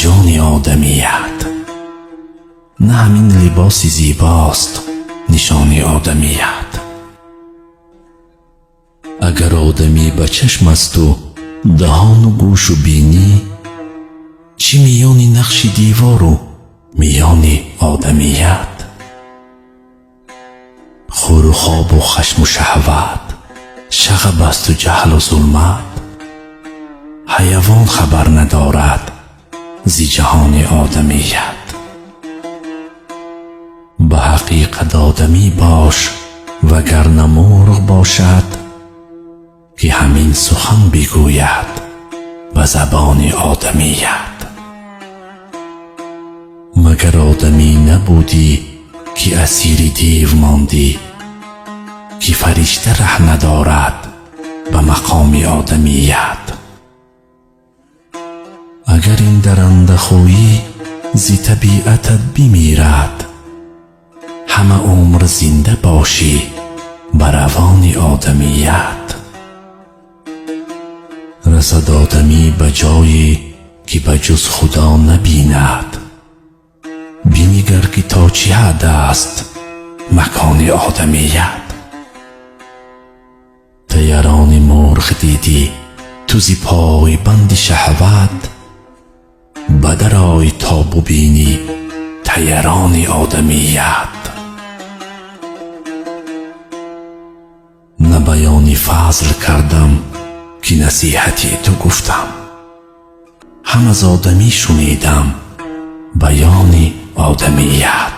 جان آدمیت. نه همین لباسی زیباست نشان آدمیت. اگر آدمی به چشم است و دهان و گوش و بینی، چی میان نقش دیوار و میان آدمیت؟ خور و خواب و خشم و شهوت، شغب است و جهل و ظلمت. حیوان خبر ندارد زی جهان آدمیت. به حقیقت آدمی باش وگرنه مرغ باشد، که همین سخن بگوید به زبان آدمیت. مگر آدمی نبودی که اسیر دیو ماندی، که فرشته ره ندارد به مقام آدمیت. اگر این درنده خویی زی طبیعتت بمیرد، همه عمر زنده باشی به روان آدمیت. رسد آدمی به جایی که به جز خدا نبیند، بینگر که تا چه حد است مکان آدمیت. طیران مرغ دیدی تو زی پای بند شهوت، بدرآی تا ببینی طیران آدمیت. نه بیان فضل کردم که نصیحتی تو گفتم، هم از آدمی شنیدم بیان آدمیت.